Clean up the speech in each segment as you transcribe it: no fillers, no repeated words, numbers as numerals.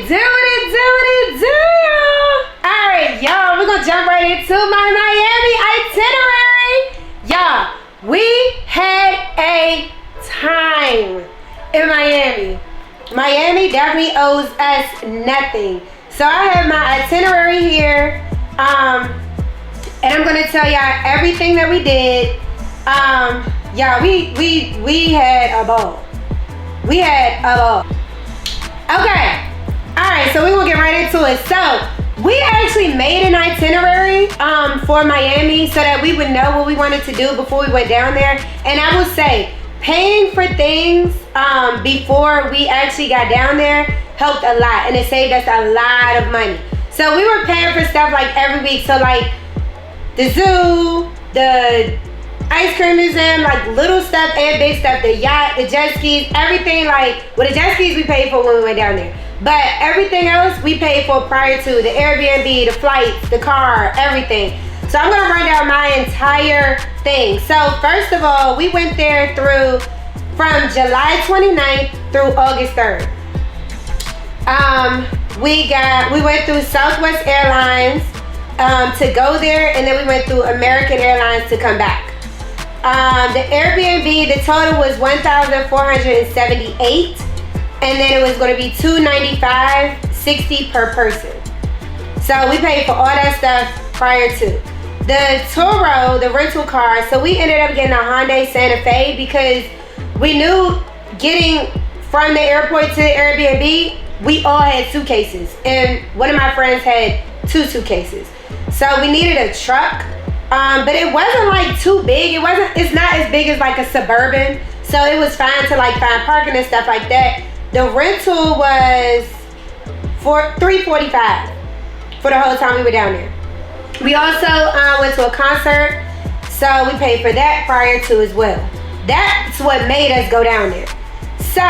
y'all. Alright, y'all, we're gonna jump right into my Miami itinerary. Y'all, we had a time in Miami. Miami definitely owes us nothing. So I have my itinerary here. And I'm gonna tell y'all everything that we did. Yeah, we had a ball. We had a ball. Okay. Alright, so we're gonna get right into it. So we actually made an itinerary for Miami so that we would know what we wanted to do before we went down there. And I will say, paying for things before we actually got down there helped a lot, and it saved us a lot of money. So we were paying for stuff like every week. So like the zoo, the ice cream museum, like little stuff and big stuff, the yacht, the jet skis, everything. Like, well, the jet skis we paid for when we went down there, but everything else we paid for prior to, the Airbnb, the flights, the car, everything. So I'm gonna run down my entire thing. So first of all, we went there from July 29th through August 3rd. We went through Southwest Airlines to go there, and then we went through American Airlines to come back. The Airbnb, the total was $1,478, and then it was going to be $295.60 per person. So we paid for all that stuff prior to. The Turo, the rental car, so we ended up getting a Hyundai Santa Fe because we knew getting from the airport to the Airbnb, we all had suitcases, and one of my friends had 2 suitcases. So we needed a truck, but it wasn't like too big. It's not as big as like a Suburban, so it was fine to like find parking and stuff like that. The rental was for $345 for the whole time we were down there. We also went to a concert, so we paid for that prior to as well. That's what made us go down there. So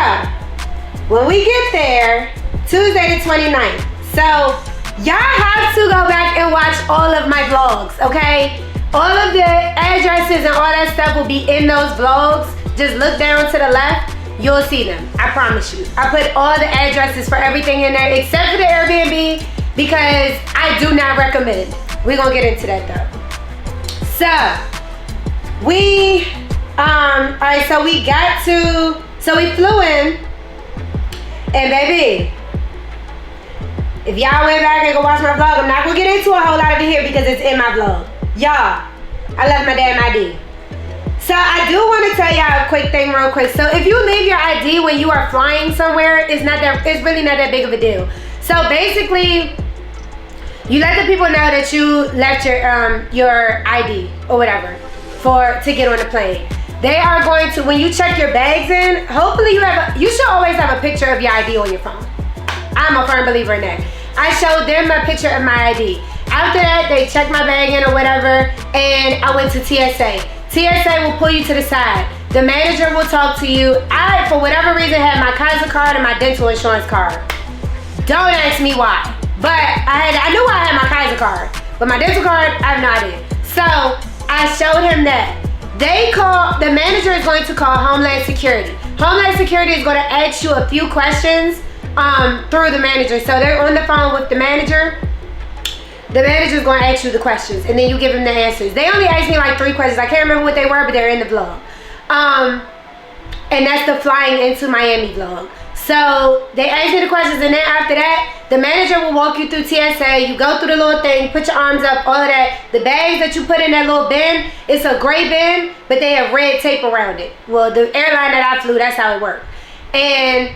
when we get there, Tuesday the 29th. So y'all have to go back and watch all of my vlogs, okay? All of the addresses and all that stuff will be in those vlogs. Just look down to the left, you'll see them. I promise you. I put all the addresses for everything in there except for the Airbnb because I do not recommend it. We're gonna get into that though. So we alright, so we flew in, and baby, if y'all went back and go watch my vlog, I'm not gonna get into a whole lot of it here because it's in my vlog. Y'all, I left my damn ID. So I do want to tell y'all a quick thing real quick. So if you leave your ID when you are flying somewhere, it's really not that big of a deal. So basically, you let the people know that you left your ID or whatever to get on the plane. They are going to, when you check your bags in, hopefully you should always have a picture of your ID on your phone. I'm a firm believer in that. I showed them a picture of my ID. After that, they checked my bag in or whatever, and I went to TSA. TSA will pull you to the side. The manager will talk to you. I, for whatever reason, had my Kaiser card and my dental insurance card. Don't ask me why, but I knew I had my Kaiser card, but my dental card, I have no idea. So I showed him that. The manager is going to call Homeland Security. Homeland Security is going to ask you a few questions through the manager. So they're on the phone with the manager. The manager's going to ask you the questions, and then you give them the answers. They only asked me like 3 questions. I can't remember what they were, but they're in the vlog. And that's the flying into Miami vlog. So they ask you the questions, and then after that, the manager will walk you through TSA. You go through the little thing, put your arms up, all of that. The bags that you put in that little bin, it's a gray bin, but they have red tape around it. Well, the airline that I flew, that's how it worked. And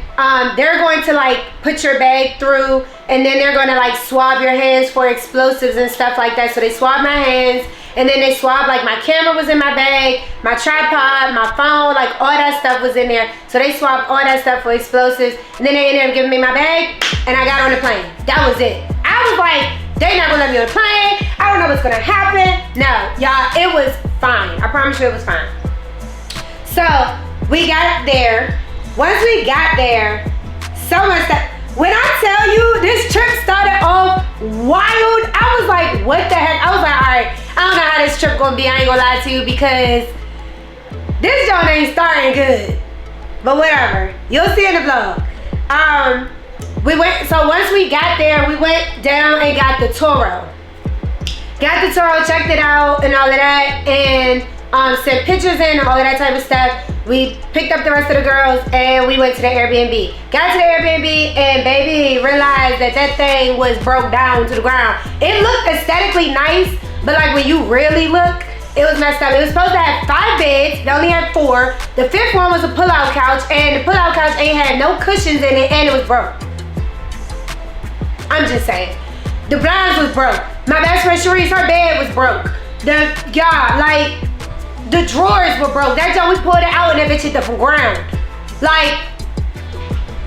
they're going to like put your bag through, and then they're going to like swab your hands for explosives and stuff like that. So they swab my hands, and then they swab, like my camera was in my bag, my tripod, my phone, like all that stuff was in there. So they swabbed all that stuff for explosives, and then they ended up giving me my bag, and I got on the plane. That was it. I was like, they not gonna let me on the plane. I don't know what's gonna happen. No, y'all, it was fine. I promise you it was fine. So we got there. Once we got there, so much stuff. When I tell you this trip started off wild, I was like, what the heck? I was like, all right, I don't know how this trip gonna be. I ain't gonna lie to you because this joint ain't starting good. But whatever, you'll see in the vlog. So once we got there, we went down and got the Toro. Got the Toro, checked it out and all of that, and sent pictures in and all of that type of stuff. We picked up the rest of the girls and we went to the Airbnb. Got to the Airbnb and baby realized that thing was broke down to the ground. It looked aesthetically nice, but like when you really look, it was messed up. It was supposed to have 5 beds, they only had 4. The 5th one was a pull-out couch, and the pull-out couch ain't had no cushions in it, and it was broke. I'm just saying. The blinds was broke. My best friend Sharice, her bed was broke. The drawers were broke. That joint, we pulled it out and that bitch hit the ground. Like,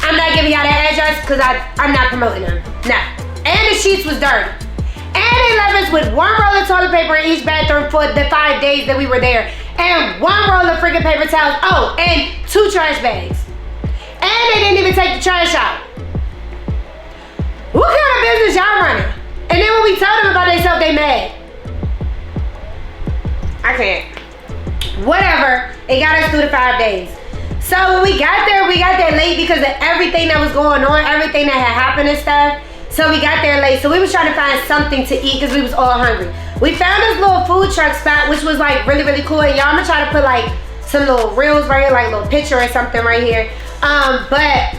I'm not giving y'all that address because I'm not promoting them. No. And the sheets was dirty. And they left us with 1 roll of toilet paper in each bathroom for the 5 days that we were there. And 1 roll of freaking paper towels. Oh, and 2 trash bags. And they didn't even take the trash out. What kind of business y'all running? And then when we told them about themselves, they mad. I can't. Whatever. It got us through the 5 days. So when we got there late because of everything that was going on, everything that had happened and stuff. So we got there late. So we was trying to find something to eat because we was all hungry. We found this little food truck spot, which was like really, really cool. And y'all, I'm gonna try to put like some little reels right here, like a little picture or something right here. But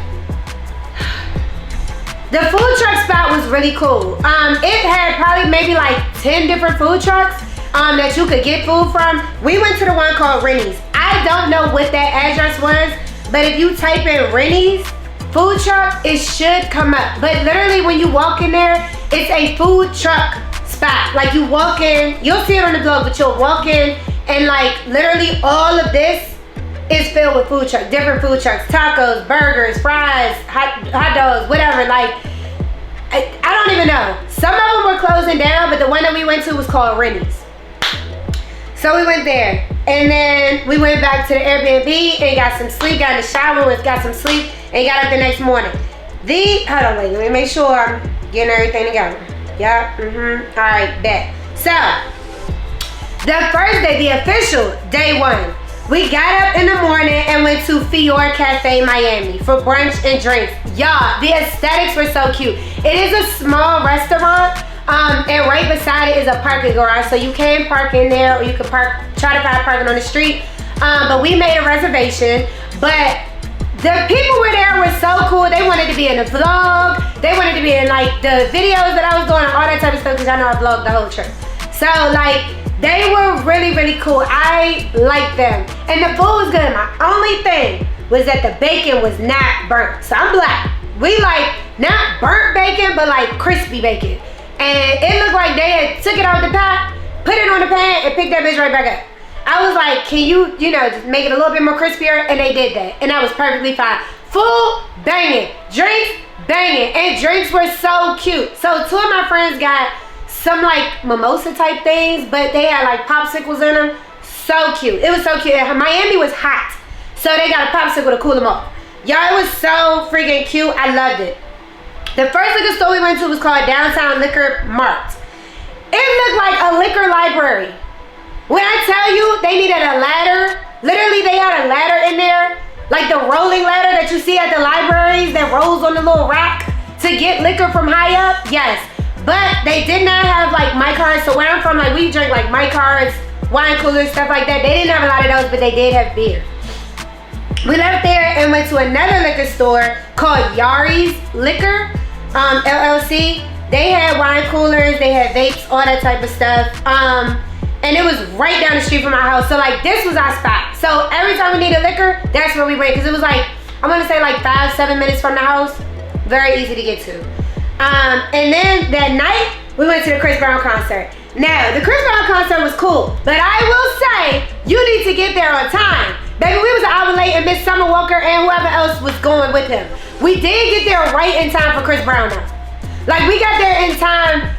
the food truck spot was really cool. It had probably maybe like 10 different food trucks that you could get food from. We went to the one called Rennie's. I don't know what that address was, but if you type in Rennie's food truck, it should come up. But literally when you walk in there, it's a food truck spot. Like you walk in, you'll see it on the vlog, but you'll walk in and like literally all of this is filled with food trucks, different food trucks, tacos, burgers, fries, hot dogs, whatever. Like, I don't even know. Some of them were closing down, but the one that we went to was called Rennie's. So we went there, and then we went back to the Airbnb and got some sleep, got in the shower, got some sleep, and got up the next morning. Hold on, wait, let me make sure I'm getting everything together. Yup, all right, bet. So, the first day, the official day 1, we got up in the morning and went to Fior Cafe Miami for brunch and drinks. Y'all, the aesthetics were so cute. It is a small restaurant, and right beside it is a parking garage, so you can park in there or you can try to find parking on the street. But we made a reservation, but the people were there were so cool. They wanted to be in the vlog. They wanted to be in like the videos that I was doing and all that type of stuff because I know I vlogged the whole trip. So like, they were really, really cool. I liked them. And the food was good. My only thing was that the bacon was not burnt. So I'm black. We like not burnt bacon, but like crispy bacon. And it looked like they had took it out the pot, put it on the pan, and picked that bitch right back up. I was like, can you just make it a little bit more crispier? And they did that. And that was perfectly fine. Food, banging. Drinks, banging. And drinks were so cute. So 2 of my friends got some like mimosa type things, but they had like popsicles in them. So cute. It was so cute. Miami was hot, so they got a popsicle to cool them off. Y'all, it was so freaking cute. I loved it. The first liquor store we went to was called Downtown Liquor Mart. It looked like a liquor library. When I tell you they needed a ladder, literally they had a ladder in there, like the rolling ladder that you see at the libraries that rolls on the little rack to get liquor from high up. Yes. But they did not have like my cards. So where I'm from, like we drink like my cards, wine coolers, stuff like that. They didn't have a lot of those, but they did have beer. We left there and went to another liquor store called Yari's Liquor, LLC. They had wine coolers, they had vapes, all that type of stuff. And it was right down the street from our house. So like this was our spot. So every time we needed liquor, that's where we went. Cause it was like, I'm gonna say like 5-7 minutes from the house. Very easy to get to. And then that night, we went to the Chris Brown concert. Now, the Chris Brown concert was cool, but I will say, you need to get there on time. Baby, we was an hour late and Miss Summer Walker and whoever else was going with him. We did get there right in time for Chris Brown though. Like, we got there in time.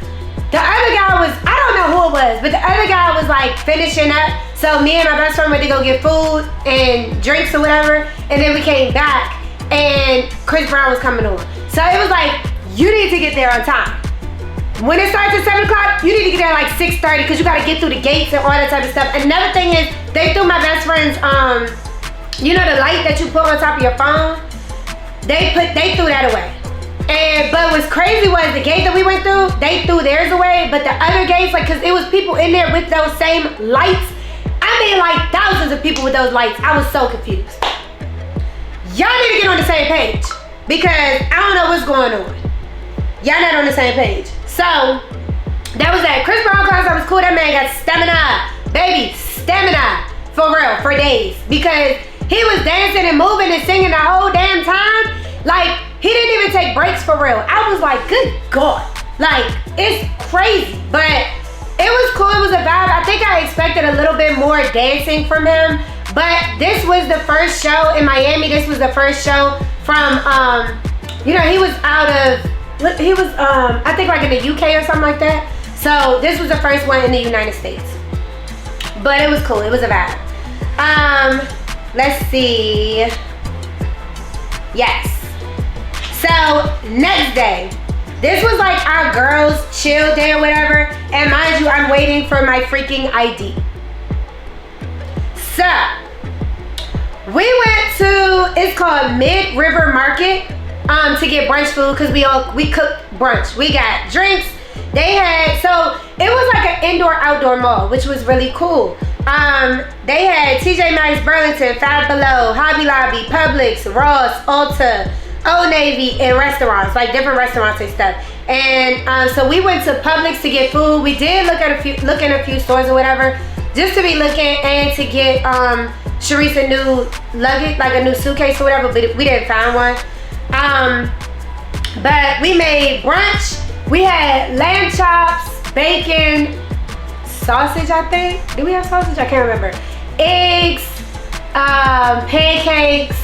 The other guy was, I don't know who it was, but the other guy was like finishing up. So me and my best friend went to go get food and drinks or whatever, and then we came back and Chris Brown was coming on. So it was like, you need to get there on time. When it starts at 7 o'clock, you need to get there like 6:30 because you got to get through the gates and all that type of stuff. Another thing is, they threw my best friend's, you know the light that you put on top of your phone? They threw that away. But what's crazy was the gate that we went through, they threw theirs away, but the other gates, like, cause it was people in there with those same lights. I mean, like thousands of people with those lights. I was so confused. Y'all need to get on the same page because I don't know what's going on. Y'all not on the same page. So that was that. Chris Brown concert was cool. That man got stamina, baby, stamina for real, for days, because he was dancing and moving and singing the whole damn time. Like, he didn't even take breaks for real. I was like, good God. Like, it's crazy, but it was cool. It was a vibe. I think I expected a little bit more dancing from him, but this was the first show in Miami. This was the first show from, you know, he was out of, I think like in the UK or something like that. So this was the first one in the United States. But it was cool. It was a vibe. Let's see. Yes. So next day, this was like our girls chill day or whatever. And mind you, I'm waiting for my freaking ID. So we went to, it's called Mid River Market to get brunch food because we cooked brunch. We got drinks. They had, so it was like an indoor-outdoor mall, which was really cool. They had TJ Maxx, Burlington, Five Below, Hobby Lobby, Publix, Ross, Ulta, Old Navy, and restaurants, like different restaurants and stuff. And so we went to Publix to get food. We did look in a few stores or whatever, just to be looking and to get Sharice a new luggage, like a new suitcase or whatever, but we didn't find one. But we made brunch. We had lamb chops, bacon, sausage, I think. Did we have sausage? I can't remember. Eggs, pancakes,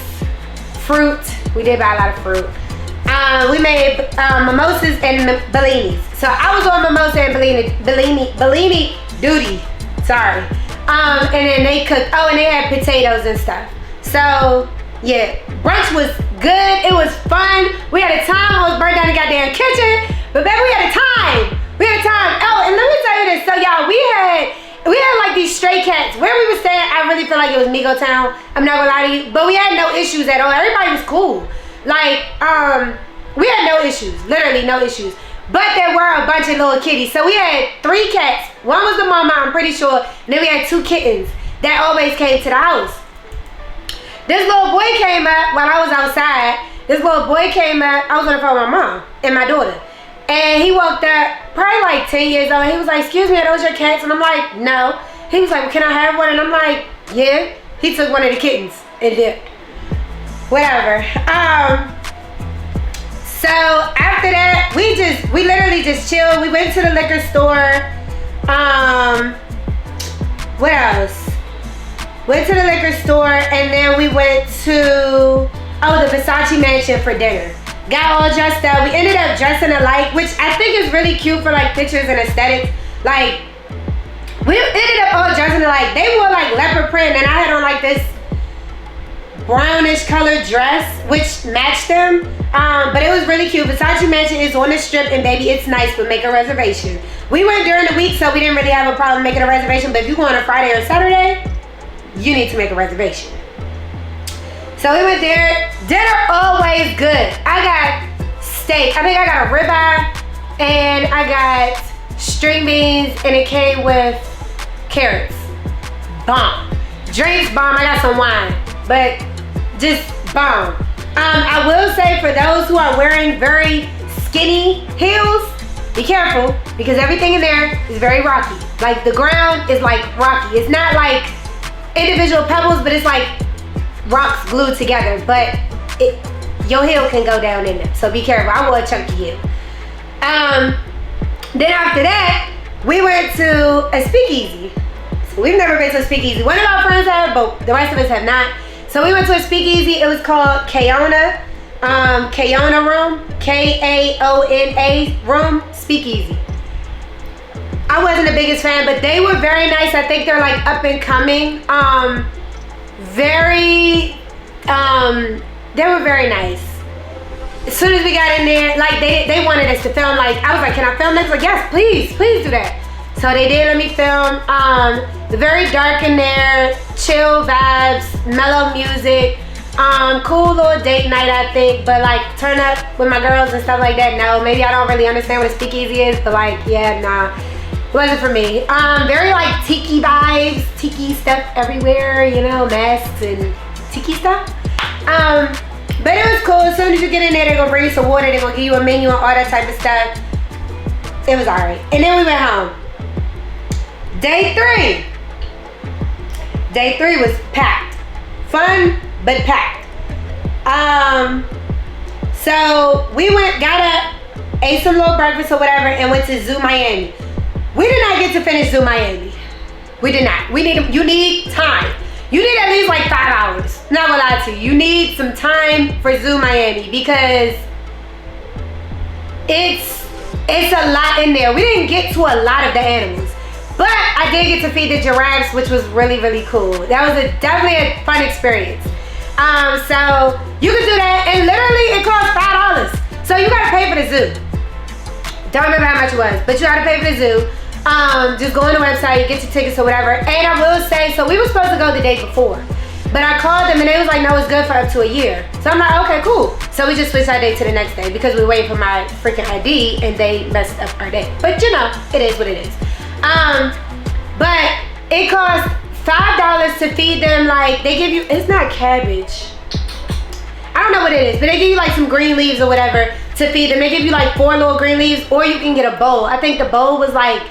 fruit. We did buy a lot of fruit. We made mimosas and bellinis. So I was on mimosa and bellini duty. Sorry. And then they cooked, and they had potatoes and stuff. So yeah, brunch was good. It was fun. We had a time. I was burnt down the goddamn kitchen. But baby, we had a time. We had a time. Oh, and let me tell you this. So y'all, we had like these stray cats. Where we were staying, I really feel like it was Migo Town. I'm not gonna lie to you. But we had no issues at all. Everybody was cool. Like, we had no issues. Literally no issues. But there were a bunch of little kitties. So we had 3 cats. One was the mama, I'm pretty sure. And then we had 2 kittens that always came to the house. This little boy came up while I was outside. This little boy came up. I was on the phone with my mom and my daughter. And he walked up, probably like 10 years old. He was like, excuse me, are those your cats? And I'm like, no. He was like, well, can I have one? And I'm like, yeah. He took one of the kittens and dipped. Whatever. So after that, we literally just chilled. We went to the liquor store. What else? Went to the liquor store and then we went to, the Versace mansion for dinner. Got all dressed up. We ended up dressing alike, which I think is really cute for like pictures and aesthetics. Like, we ended up all dressing alike. They wore like leopard print and I had on like this brownish colored dress, which matched them. But it was really cute. Versace mansion is on the strip and baby, it's nice, but make a reservation. We went during the week, so we didn't really have a problem making a reservation, but if you go on a Friday or Saturday, you need to make a reservation. So we went there. Dinner always good. I got steak. I think I got a ribeye and I got string beans and it came with carrots. Bomb. Drinks bomb. I got some wine, but just bomb. I will say for those who are wearing very skinny heels, be careful because everything in there is very rocky. Like the ground is like rocky. It's not like individual pebbles, but it's like rocks glued together, but your heel can go down in there, so be careful. I wore a chunky heel. Then after that, we went to a speakeasy. So we've never been to a speakeasy. One of our friends have, but the rest of us have not. So we went to a speakeasy. It was called Kaona. Kaona Room. K-A-O-N-A Room. Speakeasy. I wasn't the biggest fan, but they were very nice. I think they're like up and coming. They were very nice. As soon as we got in there, like they wanted us to film. Like I was like, can I film this? Like, yes, please do that. So they did let me film. Very dark in there, chill vibes, mellow music. Cool little date night, I think, but like turn up with my girls and stuff like that, no. Maybe I don't really understand what a speakeasy is, but like, yeah, nah, it wasn't for me. Very like tiki vibes, tiki stuff everywhere, you know, masks and tiki stuff. But it was cool. As soon as you get in there, they're gonna bring you some water, they're gonna give you a menu and all that type of stuff. It was alright. And then we went home. Day three was packed. Fun, but packed. So we got up, ate some little breakfast or whatever, and went to Zoo Miami. We did not get to finish Zoo Miami. We did not. You need time. You need at least like 5 hours. Not gonna lie to you. You need some time for Zoo Miami because it's a lot in there. We didn't get to a lot of the animals, but I did get to feed the giraffes, which was really, really cool. That was definitely a fun experience. So you can do that, and literally it costs $5. So you gotta pay for the zoo. Don't remember how much it was, but you gotta pay for the zoo. Just go on the website, get your tickets or whatever. And I will say, so we were supposed to go the day before, but I called them and they was like, no, it's good for up to a year. So I'm like, okay, cool. So we just switched our date to the next day because we were waiting for my freaking ID and they messed up our day. But you know, it is what it is. But it costs $5 to feed them. Like they give you, it's not cabbage. I don't know what it is, but they give you like some green leaves or whatever to feed them. They give you like 4 little green leaves, or you can get a bowl. I think the bowl was like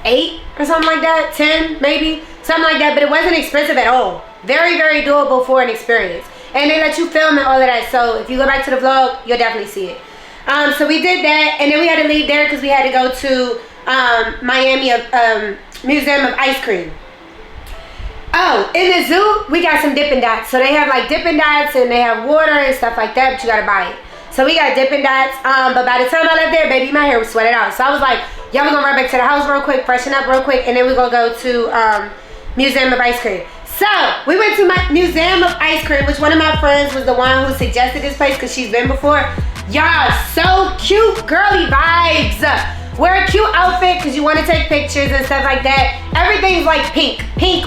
8 or something like that, 10 maybe, something like that, but it wasn't expensive at all. Very, very doable for an experience. And they let you film and all of that, so if you go back to the vlog, you'll definitely see it. So we did that, and then we had to leave there because we had to go to Miami Museum of Ice Cream. Oh, in the zoo, we got some Dippin' Dots. So they have like Dippin' Dots and they have water and stuff like that, but you gotta buy it. So we got Dippin' Dots, but by the time I left there, baby, my hair was sweated out. So I was like, y'all, we're gonna run back to the house real quick, freshen up real quick, and then we're gonna go to Museum of Ice Cream. So we went to my Museum of Ice Cream, which one of my friends was the one who suggested this place because she's been before. Y'all, so cute, girly vibes. Wear a cute outfit because you want to take pictures and stuff like that. Everything's like pink,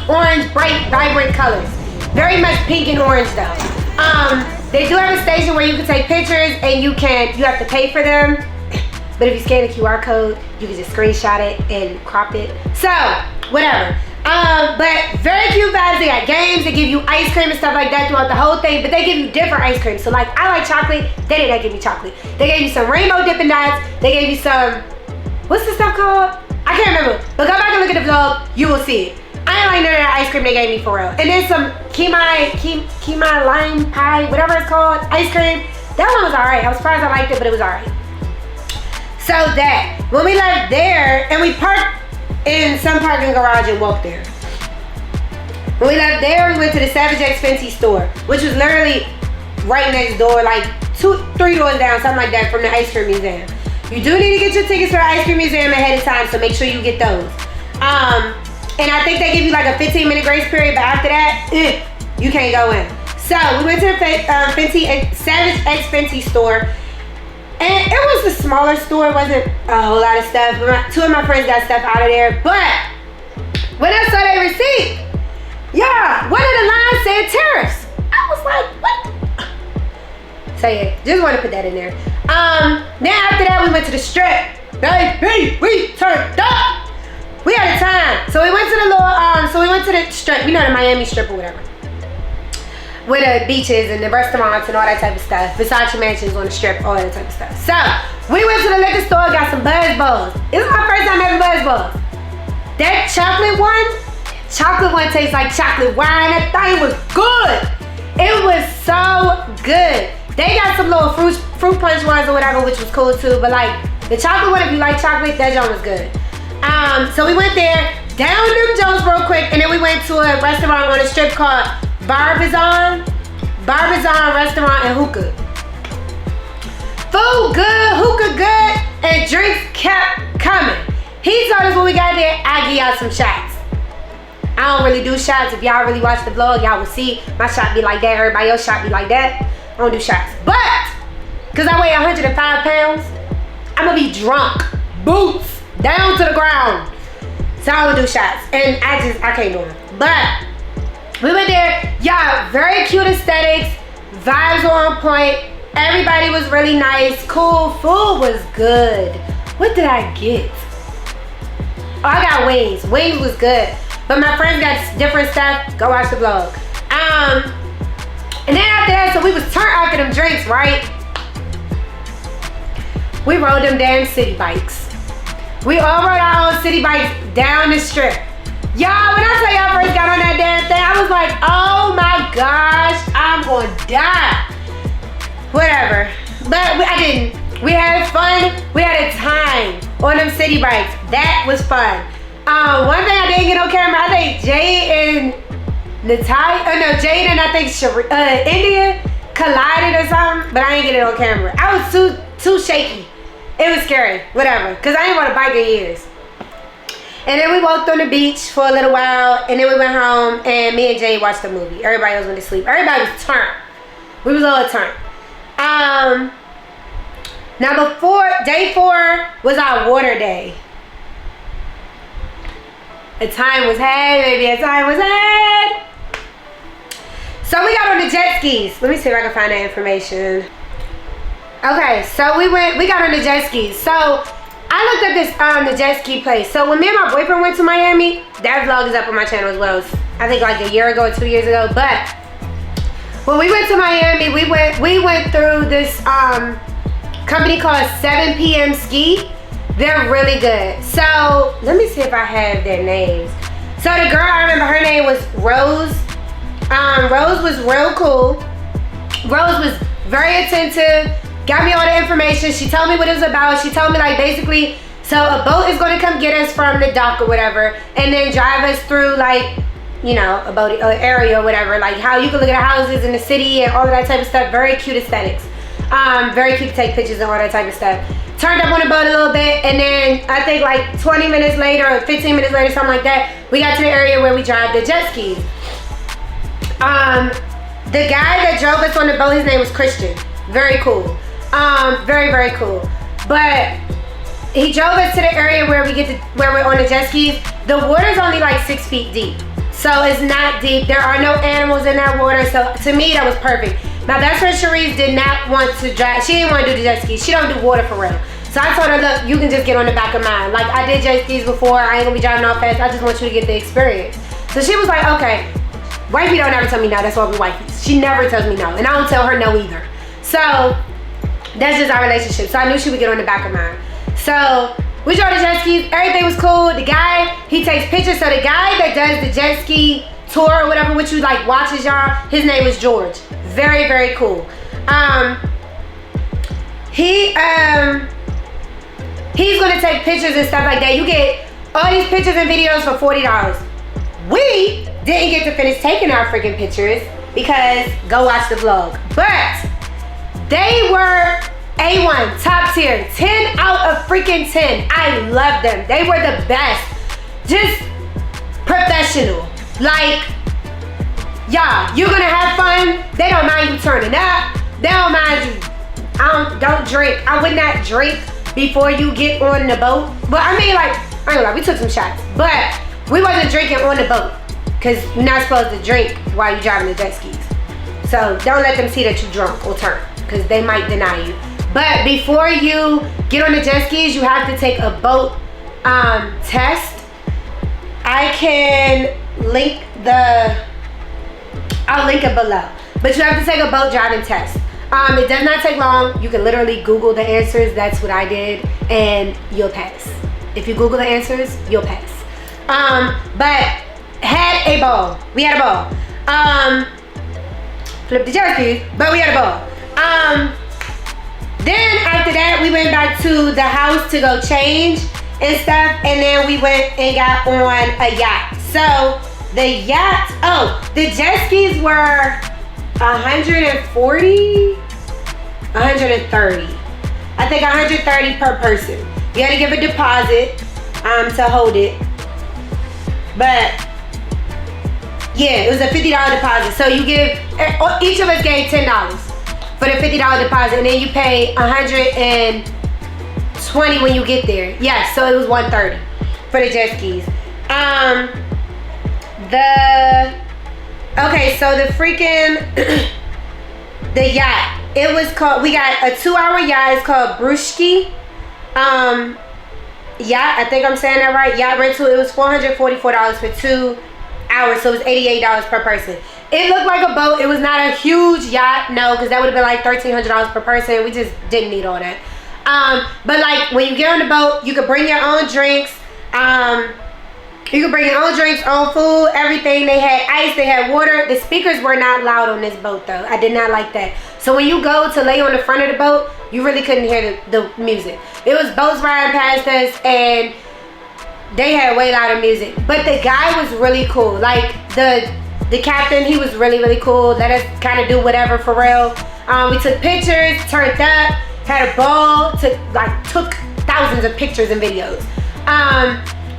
orange, bright, vibrant colors. Very much pink and orange though. They do have a station where you can take pictures and you have to pay for them. But if you scan the QR code, you can just screenshot it and crop it. So, whatever. But very cute vibes. They got games, they give you ice cream and stuff like that throughout the whole thing, but they give you different ice cream. So like, I like chocolate, they did not give me chocolate. They gave you some rainbow Dippin' Dots, they gave you some, what's this stuff called? I can't remember, but go back and look at the vlog, you will see it. I ain't like none of that ice cream they gave me for real. And then some key lime pie, whatever it's called, ice cream. That one was alright. I was surprised I liked it, but it was alright. So that, when we left there, and we parked in some parking garage and walked there. When we left there, we went to the Savage X Fenty store, which was literally right next door, like 2-3 doors down, something like that, from the ice cream museum. You do need to get your tickets for the ice cream museum ahead of time, so make sure you get those. And I think they give you like a 15-minute grace period, but after that, you can't go in. So we went to the Savage X Fenty store, and it was a smaller store. It wasn't a whole lot of stuff. Two of my friends got stuff out of there, but when I saw their receipt, yeah, one of the lines said tariffs. I was like, what? So yeah, just want to put that in there. Then after that, we went to the strip. Baby, we turned up. We had a time. So we went to the the strip, you know, the Miami strip or whatever. With the beaches and the restaurants and all that type of stuff. Versace mansions on the strip, all that type of stuff. So, we went to the liquor store, got some Buzz Balls. This is my first time having Buzz Balls. That chocolate one tastes like chocolate wine. That thing was good. It was so good. They got some little fruit punch ones or whatever, which was cool too. But like, the chocolate one, if you like chocolate, that joint was good. So we went there, down them Jones real quick, and then we went to a restaurant on the strip called Barbizon Restaurant and Hookah. Food good, hookah good, and drinks kept coming. He told us when we got there, I give y'all some shots. I don't really do shots. If y'all really watch the vlog, y'all will see my shot be like that, everybody else shot be like that. I don't do shots. But, because I weigh 105 pounds, I'm gonna be drunk. Boots down to the ground. So I would do shots. And I can't do them. But we went there, y'all, very cute aesthetics, Vibes were on point. Everybody was really nice. Cool. Food was good. What did I get? Oh, I got wings. Wings was good. But my friends got different stuff. Go watch the vlog. And then after that, so we was turned after them drinks, right? We rode them damn city bikes. We all rode our own city bikes down the strip. Y'all, when I tell y'all first got on that damn thing, I was like, oh my gosh, I'm gonna die. Whatever. But I didn't. We had fun. We had a time on them city bikes. That was fun. One thing I didn't get on camera, I think Jade and Jade and I think India collided or something, but I didn't get it on camera. I was too shaky. It was scary, whatever, because I didn't want to bike in years. And then we walked on the beach for a little while, and then we went home, and me and Jay watched the movie. Everybody else went to sleep. Everybody was turned. We was all turned. Now before, day 4 was our water day. A time was had, baby, a time was had. So we got on the jet skis. Let me see if I can find that information. Okay, so we got on the jet skis. So I looked at this the jet ski place. So when me and my boyfriend went to Miami, that vlog is up on my channel as well. I think like a year ago or 2 years ago. But when we went to Miami, we went through this company called 7 PM Ski. They're really good. So let me see if I have their names. So the girl, I remember her name was Rose. Rose was real cool. Rose was very attentive. Got me all the information. She told me what it was about. She told me like basically, so a boat is going to come get us from the dock or whatever, and then drive us through like, you know, a boat area or whatever, like how you can look at the houses in the city and all of that type of stuff. Very cute aesthetics. Very cute to take pictures and all that type of stuff. Turned up on the boat a little bit, and then I think like 20 minutes later or 15 minutes later, something like that, we got to the area where we drive the jet skis. The guy that drove us on the boat, his name was Christian. Very cool. Very, very cool. But he drove us to the area where we're on the jet skis. The water's only like 6 feet deep. So it's not deep. There are no animals in that water. So to me, that was perfect. My best friend Cherise did not want to drive. She didn't want to do the jet skis. She don't do water for real. So I told her, look, you can just get on the back of mine. Like I did jet skis before. I ain't gonna be driving all fast. I just want you to get the experience. So she was like, okay. Wifey don't ever tell me no. That's why we wifeys. She never tells me no. And I don't tell her no either. So that's just our relationship. So I knew she would get on the back of mine. So we drove the jet skis. Everything was cool. The guy, he takes pictures. So the guy that does the jet ski tour or whatever, which you like watches y'all, his name is George. Very, very cool. He's gonna take pictures and stuff like that. You get all these pictures and videos for $40. We didn't get to finish taking our freaking pictures because go watch the vlog. But they were A1, top tier, 10 out of freaking 10. I love them. They were the best. Just professional. Like, y'all, you're gonna have fun. They don't mind you turning up. They don't mind you. Don't drink. I would not drink before you get on the boat. But I mean, like, I ain't gonna lie, we took some shots. But we wasn't drinking on the boat because you're not supposed to drink while you're driving the jet skis. So don't let them see that you're drunk or turn because they might deny you. But before you get on the jet skis, you have to take a boat test. I can link I'll link it below. But you have to take a boat driving test. It does not take long. You can literally Google the answers. That's what I did, and you'll pass. If you Google the answers, you'll pass. But had a ball. We had a ball. Flip the jet skis, but we had a ball. Then after that, we went back to the house to go change and stuff, and then we went and got on a yacht. So the yacht, the jet skis were 140, 130. I think 130 per person. You had to give a deposit to hold it. But yeah, it was a $50 deposit. So you give, each of us gave $10 for the $50 deposit, and then you pay 120 when you get there. Yes, so it was 130 for the jet skis. Okay, so the the yacht. It was called, we got a 2-hour yacht. It's called Brewski. Yacht, I think I'm saying that right. Yacht rental, it was $444 for 2 hours. So it was $88 per person. It looked like a boat. It was not a huge yacht, no, because that would have been like $1,300 per person. We just didn't need all that. But like when you get on the boat, you could bring your own drinks. You could bring your own drinks, own food, everything. They had ice, they had water. The speakers were not loud on this boat though. I did not like that. So when you go to lay on the front of the boat, you really couldn't hear the music. It was boats riding past us and they had way louder music. But the guy was really cool. Like the captain, he was really, really cool. Let us kind of do whatever for real. We took pictures, turned up, had a ball, took thousands of pictures and videos.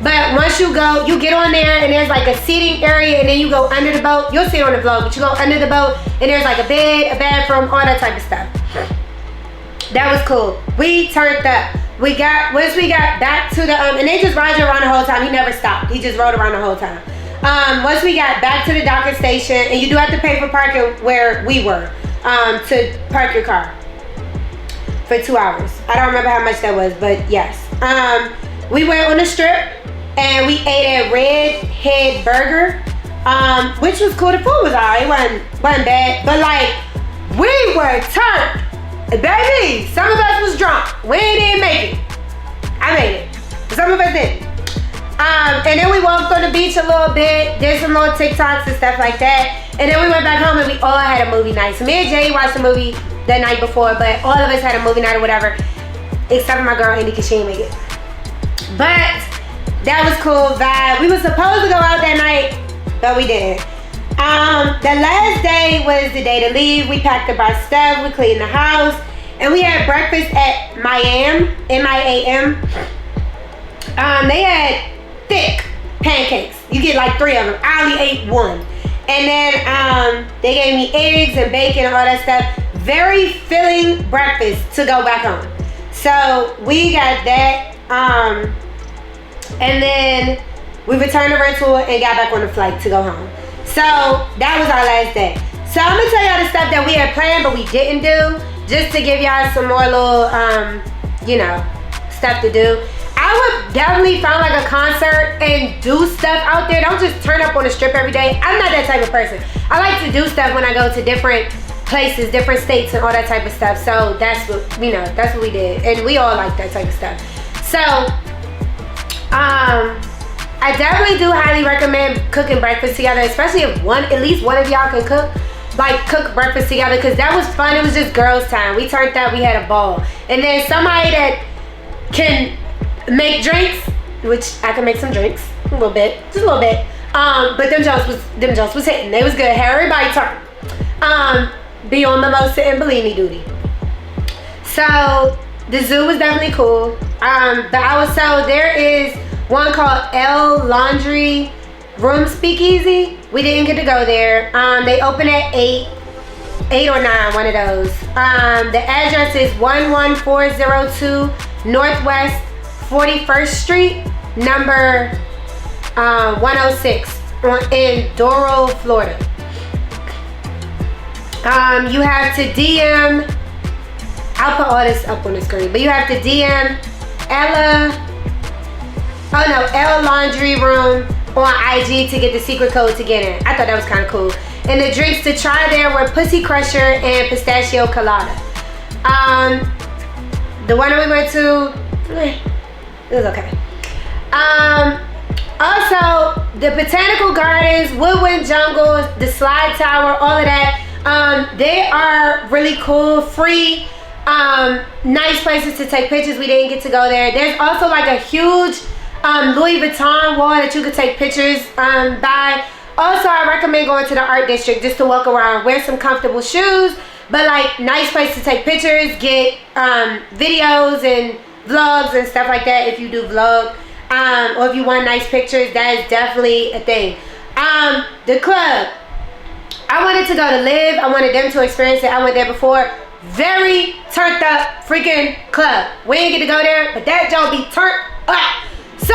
But once you go, you get on there and there's like a seating area and then you go under the boat. You'll see it on the vlog, but you go under the boat and there's like a bed, a bathroom, all that type of stuff. That was cool. We turned up. Once we got back to the, and they just ride you around the whole time. He never stopped. He just rode around the whole time. Once we got back to the docking station, and you do have to pay for parking where we were, to park your car for 2 hours. I don't remember how much that was, but yes. We went on the strip and we ate at Red Head Burger, which was cool. The food was alright. It wasn't bad, but like we were turned. Baby, some of us was drunk. We didn't make it. I made it. Some of us didn't. And then we walked on the beach a little bit, did some little TikToks and stuff like that. And then we went back home and we all had a movie night. So me and Jay watched a movie the night before, but all of us had a movie night or whatever, except for my girl Andy because she didn't make it. But that was cool vibe. We were supposed to go out that night, but we didn't. The last day was the day to leave. We packed up our stuff, we cleaned the house, and we had breakfast at IAM, M-I-A-M. They had thick pancakes. You get like 3 of them. I only ate 1. And then they gave me eggs and bacon and all that stuff. Very filling breakfast to go back home. So we got that. And then we returned the rental and got back on the flight to go home. So that was our last day. So I'm gonna tell y'all the stuff that we had planned but we didn't do, just to give y'all some more little, stuff to do. I would definitely find like a concert and do stuff out there. Don't just turn up on the strip every day. I'm not that type of person. I like to do stuff when I go to different places, different states and all that type of stuff. So that's what, that's what we did. And we all like that type of stuff. So, I definitely do highly recommend cooking breakfast together, especially if at least one of y'all can cook breakfast together, because that was fun. It was just girls time. We turned out, we had a ball. And then somebody that can make drinks, which I can make some drinks, a little bit, just a little bit. But them jokes was hitting. They was good. Had everybody turn. Be on mimosa and Bellini duty. So the zoo was definitely cool. So there is one called L Laundry Room Speakeasy. We didn't get to go there. They open at 8 or 9, one of those. The address is 11402 Northwest 41st Street, number 106 in Doral, Florida. You have to DM, I'll put all this up on the screen, but you have to DM L Laundry Room on IG to get the secret code to get in. I thought that was kind of cool. And the drinks to try there were Pussy Crusher and Pistachio Colada. The one that we went to, it was okay. Also, the Botanical Gardens, Woodwind Jungles, the Slide Tower, all of that. They are really cool, free, nice places to take pictures. We didn't get to go there. There's also like a huge Louis Vuitton wall that you could take pictures by. Also, I recommend going to the art district just to walk around, wear some comfortable shoes, but like nice place to take pictures, get videos and vlogs and stuff like that if you do vlog, or if you want nice pictures. That is definitely a thing. The club, I wanted to go to Live. I wanted them to experience it. I went there before. Very turned up freaking club. We didn't get to go there, but that joint be turned up. So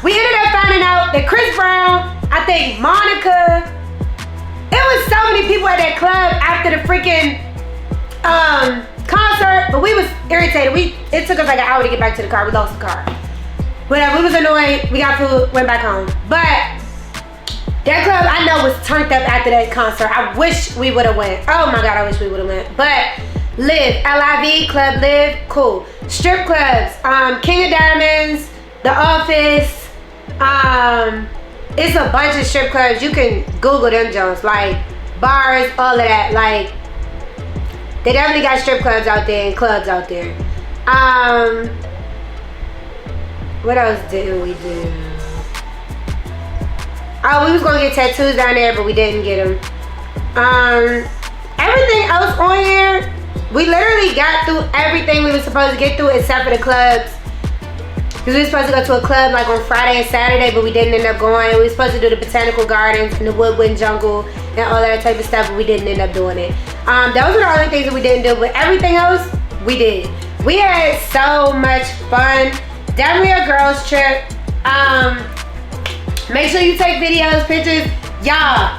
we ended up finding out that Chris Brown, I think Monica, it was so many people at that club after the freaking concert, but we was irritated. It took us like an hour to get back to the car. We lost the car. Whatever, we was annoyed. We got food, went back home. But that club I know was turned up after that concert. I wish we would have went. Oh my God, I wish we would have went. But Live, L-I-V, Club Live, cool. Strip clubs, King of Diamonds, The Office. It's a bunch of strip clubs. You can Google them Jones, like bars, all of that. Like, they definitely got strip clubs out there and clubs out there. What else did we do? Oh, we was gonna get tattoos down there, but we didn't get them. Everything else on here, we literally got through everything we were supposed to get through except for the clubs. Because we were supposed to go to a club like on Friday and Saturday, but we didn't end up going. We were supposed to do the botanical gardens and the woodwind jungle and all that type of stuff, but we didn't end up doing it. Those were the only things that we didn't do, but everything else, we did. We had so much fun. Definitely a girls trip. Make sure you take videos, pictures. Y'all,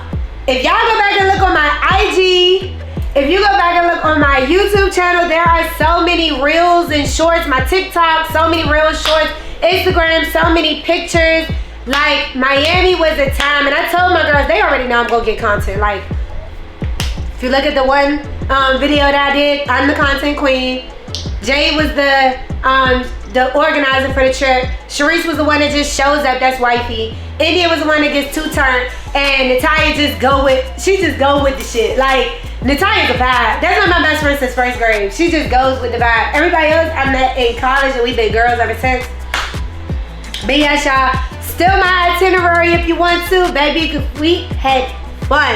if y'all go back and look on my IG, if you go back and look on my YouTube channel, there are so many reels and shorts, my TikTok, so many reels, shorts, Instagram, so many pictures. Like, Miami was the time, and I told my girls, they already know I'm gonna get content. Like, if you look at the one video that I did, I'm the content queen. Jade was the organizer for the trip. Sharice was the one that just shows up, that's wifey. India was the one that gets too turned, and Natalia just go with the shit. Like, Natalia's a vibe. That's not my best friend since first grade. She just goes with the vibe. Everybody else I met in college, and we've been girls ever since. But yes, y'all, still my itinerary if you want to, baby, because we had fun.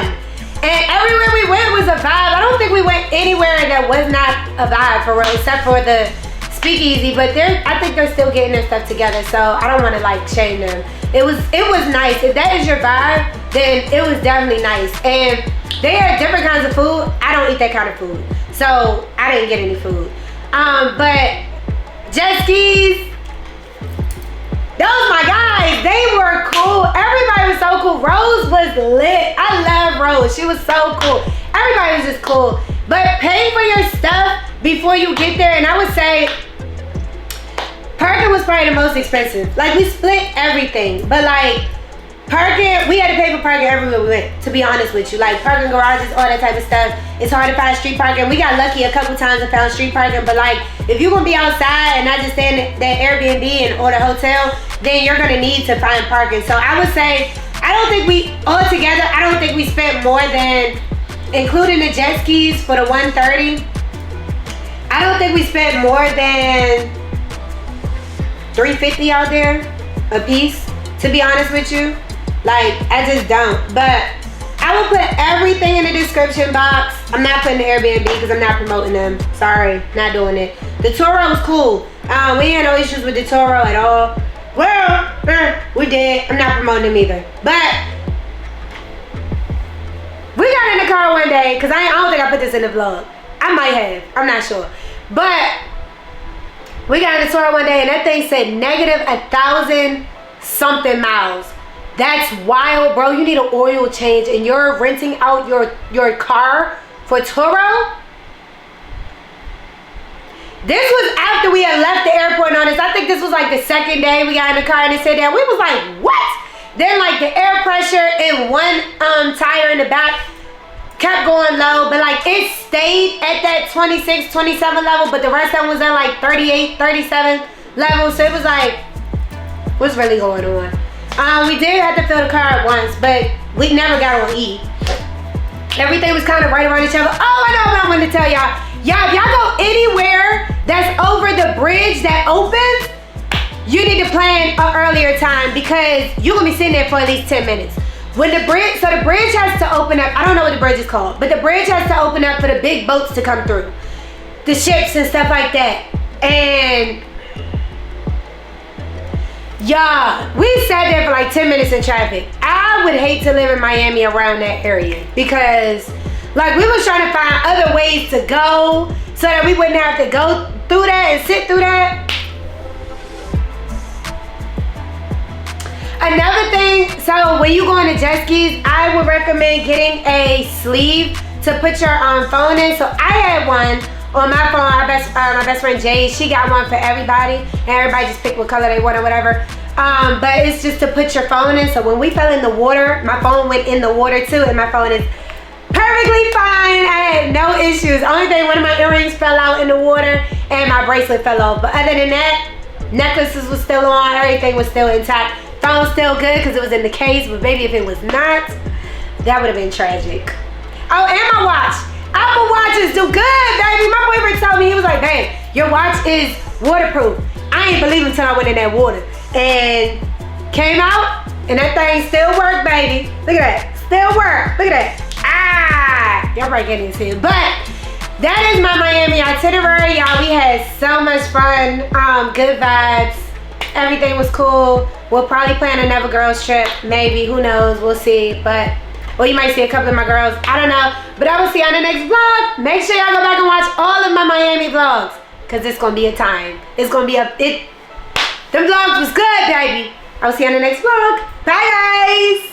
And everywhere we went was a vibe. I don't think we went anywhere that was not a vibe for real, except for the speakeasy, but I think they're still getting their stuff together, so I don't want to like shame them. It was nice. If that is your vibe, then it was definitely nice. And they had different kinds of food. I don't eat that kind of food, so I didn't get any food. But jet skis, those my guys, they were cool. Everybody was so cool. Rose was lit. I love Rose. She was so cool. Everybody was just cool. But pay for your stuff before you get there, and I would say parking was probably the most expensive. Like, we split everything, but like parking, we had to pay for parking everywhere we went, to be honest with you. Like parking garages, all that type of stuff. It's hard to find street parking. We got lucky a couple times and found street parking, but like if you're gonna be outside and not just stay in that Airbnb or the hotel, then you're gonna need to find parking. So I would say, I don't think we spent more than, including the jet skis for the 130, I don't think we spent more than $350 out there a piece, to be honest with you. Like, I just don't. But I will put everything in the description box. I'm not putting the Airbnb because I'm not promoting them. Sorry, not doing it. The Turo was cool. We had no issues with the Turo at all. Well, we did. I'm not promoting them either. But we got in the car one day, because I don't think I put this in the vlog. I might have. I'm not sure. But we got in the Turo one day, and that thing said negative 1,000 something miles. That's wild, bro. You need an oil change, and you're renting out your car for Turo? This was after we had left the airport on this. I think this was like the second day we got in the car, and it said that. We was like, what? Then like the air pressure in one tire in the back kept going low, but like it stayed at that 26, 27 level, but the rest of them was at like 38, 37 level. So it was like, what's really going on? We did have to fill the car once, but we never got on E. Everything was kind of right around each other. Oh, I know what I wanted to tell y'all. Y'all, if y'all go anywhere that's over the bridge that opens, you need to plan an earlier time, because you're gonna be sitting there for at least 10 minutes. When the bridge has to open up. I don't know what the bridge is called, but the bridge has to open up for the big boats to come through, the ships and stuff like that. And y'all, we sat there for like 10 minutes in traffic. I would hate to live in Miami around that area, because like we was trying to find other ways to go so that we wouldn't have to go through that and sit through that. Another thing, so when you go on the jet skis, I would recommend getting a sleeve to put your phone in. So I had one on my phone. My best friend Jade, she got one for everybody, and everybody just picked what color they want or whatever. But it's just to put your phone in. So when we fell in the water, my phone went in the water too, and my phone is perfectly fine. I had no issues. Only thing, one of my earrings fell out in the water and my bracelet fell off. But other than that, necklaces was still on, everything was still intact. Phone still good because it was in the case, but maybe if it was not, that would have been tragic. Oh, and my watch. Apple watches do good, baby. My boyfriend told me, he was like, babe, your watch is waterproof. I ain't believe until I went in that water. And came out, and that thing still worked, baby. Look at that, still work. Look at that. Ah, y'all probably can't even see it. But that is my Miami itinerary, y'all. We had so much fun, good vibes. Everything was cool. We'll probably plan another girls trip, maybe, who knows, we'll see. But, or you might see a couple of my girls, I don't know. But I will see you on the next vlog. Make sure y'all go back and watch all of my Miami vlogs, because it's gonna be a time. It's gonna be them vlogs was good, baby. I'll see you on the next vlog. Bye, guys.